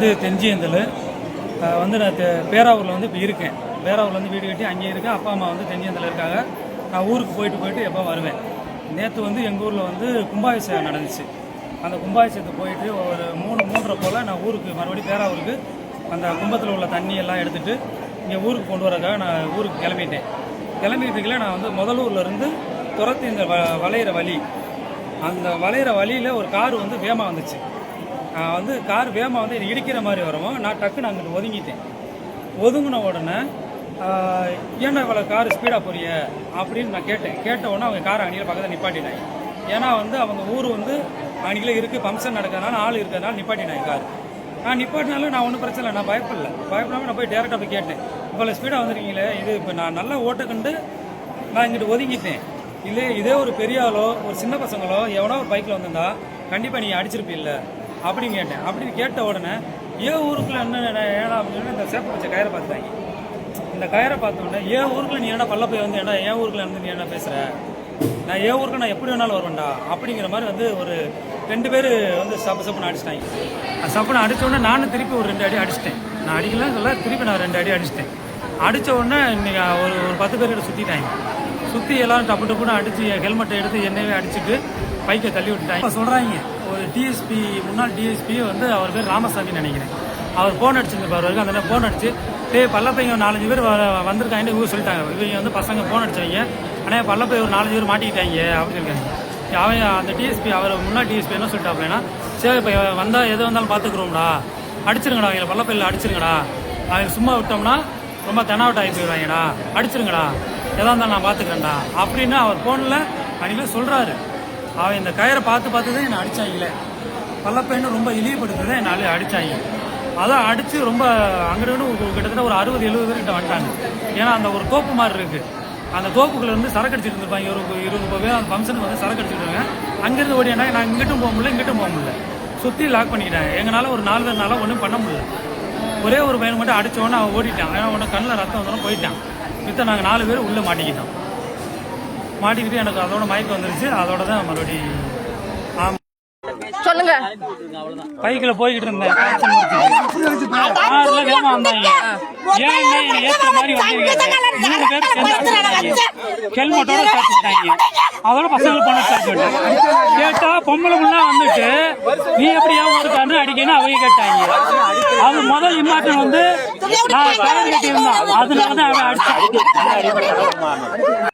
வந்து தெஞ்சியந்தல் வந்து நான் பேராவூரில் வந்து இப்போ இருக்கேன். பேராவூரில் வந்து வீடு கட்டி அங்கேயே இருக்கேன். அப்பா அம்மா வந்து தெஞ்சியந்தல் இருக்காங்க. நான் ஊருக்கு போயிட்டு எப்போ வருவேன். நேற்று வந்து எங்கள் ஊரில் வந்து கும்பாபிஷேகம் நடந்துச்சு. அந்த கும்பாபிஷேகத்துக்கு போயிட்டு ஒரு 3:30 போல் நான் ஊருக்கு மறுபடியும் பேராவூருக்கு அந்த கும்பத்தில் உள்ள தண்ணி எல்லாம் எடுத்துகிட்டு இங்கே ஊருக்கு கொண்டு வரதுக்காக நான் ஊருக்கு கிளம்பிட்டுருக்கல. நான் வந்து முதலூர்லேருந்து துரத்தி இந்த வளையிற வழி, அந்த வளையிற வழியில் ஒரு கார் வந்து வேகமாக வந்துச்சு. வந்து கார் வேகமாக வந்து என்னை இடிக்கிற மாதிரி வரவும் நான் டக்குன்னு அங்கிட்டு ஒதுங்கிட்டேன். ஒதுங்கின உடனே ஏன்னா இவ்வளோ கார் ஸ்பீடாக போறிய அப்படின்னு நான் கேட்ட உடனே அவங்க கார் அங்கேயே பக்கத்தில் நிப்பாட்டினாங்க. ஏன்னா வந்து அவங்க ஊர் வந்து அன்றைக்கில இருக்குது, ஃபங்க்ஷன் நடக்கிறதுனால ஆள் இருக்கிறதுனால நிப்பாட்டினாங்க கார். நான் நிப்பாட்டினாலும் நான் ஒன்றும் பிரச்சனை இல்லை, நான் பயப்படாமல் நான் போய் டேரெக்டாக போய் கேட்டேன், இவ்வளோ ஸ்பீடாக வந்துருக்கீங்களே, இது இப்போ நான் நல்லா ஓட்டக்கண்டு நான் இங்கிட்டு ஒதுங்கிட்டேன். இதே ஒரு பெரிய ஆளோ ஒரு சின்ன பசங்களோ எவனோ ஒரு பைக்கில் வந்திருந்தா கண்டிப்பாக நீங்கள் அடிச்சிருப்பீல்ல அப்படின்னு கேட்டேன். அப்படின்னு கேட்ட உடனே ஏன் ஊருக்குள்ள என்ன ஏடா அப்படின்னு இந்த சேப்பு வச்ச கயிறை பார்த்துட்டாங்க. இந்த கயிறை பார்த்தோன்னே ஏன் ஊருக்குள்ள நீ ஏன்னா பல்ல போய் வந்து ஏன்னா என் ஊருக்குள்ள இருந்து நீ என்ன பேசுகிற, நான் என் ஊருக்கு நான் எப்படி வேணாலும் வருவேன்டா அப்படிங்கிற மாதிரி வந்து ஒரு 2 பேர் வந்து சப்புன்னு அடிச்சிட்டாங்க. சப்புன்னு அடித்தோடனே நானும் திருப்பி ஒரு 2 அடி அடிச்சிட்டேன். நான் அடிக்கலன்னு சொல்ல, திருப்பி நான் 2 அடி அடிச்சிட்டேன். அடித்த உடனே இன்னைக்கு ஒரு 10 பேர் சுற்றிட்டாங்க. சுற்றி எல்லாரும் டப்புன்னு அடித்து ஹெல்மெட்டை எடுத்து என்னையே அடிச்சுட்டு பைக்கை தள்ளி விட்டுட்டாங்க. சொல்கிறாங்க ஒரு டிஎஸ்பி, முன்னாள் டிஎஸ்பி வந்து அவர் பேர் ராமசாமின்னு நினைக்கிறேன். அவர் ஃபோன் அடிச்சிருந்துப்பார் வரைக்கும். அந்த ஃபோன் அடிச்சு பல்லப்பைங்க 4-5 பேர் வந்திருக்காங்கன்னு இவங்க சொல்லிட்டாங்க. இவங்க வந்து பசங்க ஃபோன் அடிச்சவங்க, ஆனால் பல்லப்பை ஒரு 4-5 பேர் மாட்டிக்கிட்டாங்க அப்படின்னு சொல்லியிருக்காங்க. அவன் அந்த டிஎஸ்பி, அவர் முன்னாள் டிஎஸ்பி என்ன சொல்லிட்டாப்லன்னா, சரி இப்போ வந்தால் எது வந்தாலும் பார்த்துக்குறோம்டா, அடிச்சிருங்கடா அவங்கள பல்லப்பையில் அடிச்சிருங்கடா, அவங்க சும்மா விட்டோம்னா ரொம்ப தெனாவட்ட ஆகி போயிடுவாங்கடா, அடிச்சிருங்கடா, எதாக இருந்தாலும் நான் பார்த்துக்கிறேன்டா அப்படின்னு அவர் ஃபோனில் அன்றைக்கி சொல்கிறாரு. அவன் இந்த கயிறை பார்த்து தான் என்னை அடித்தாங்களே, பல்லப்பைன்னு ரொம்ப இழிவுபடுத்துறதை என்னை அடித்தாங்க. அதான் அடித்து ரொம்ப அங்கிட்டு கிட்டத்தட்ட ஒரு 60-70 பேர்கிட்ட வந்துட்டாங்க. ஏன்னா அந்த ஒரு தோப்பு மாதிரி இருக்குது, அந்த தோப்புக்குள்ள இருந்து சரக்கு அடிச்சுட்டு இருந்திருப்பாங்க. ஒரு 20 பேர் அந்த ஃபங்க்ஷனுக்கு வந்து சரக்கு அடிச்சுட்டு அங்கேருந்து ஓடினா நான் இங்கிட்டும் போக முடியல, சுற்றி லாக் பண்ணிக்கிட்டாங்க. எங்களால் ஒரு 4 பேர்னால ஒன்றும் பண்ண முடியல. ஒரே ஒரு பையன் மட்டும் அடித்தோடனே அவன் ஓடிட்டான். ஏன்னா உடனே கண்ணில் ரத்தம் வந்தோன்னு போயிட்டான். மித்த நாங்கள் 4 பேர் உள்ளே மாட்டிக்கிட்டு எனக்கு அதோட மயக்கம் வந்துருச்சு. அதோட தான் மறுபடியும் சொல்லுங்க. பைக்கில் போய்கிட்டு இருந்தேன். கார்ல வேகமா வந்தாங்க. ஏன்னா ஏற்ற மாதிரி வந்து 3 பேர் ஹெல்மெட்டோட சாப்பிட்டாங்க. அதோட பசங்க போன கேட்டா பொம்பளை வந்துட்டு நீ எப்படி ஏன் அடிக்கணும் அவங்க கேட்டாங்க. அது முதல் இம்மாட்டம் வந்து நான் கட்டி இருந்தான், அதனாலதான் அவன் அடிச்சான்.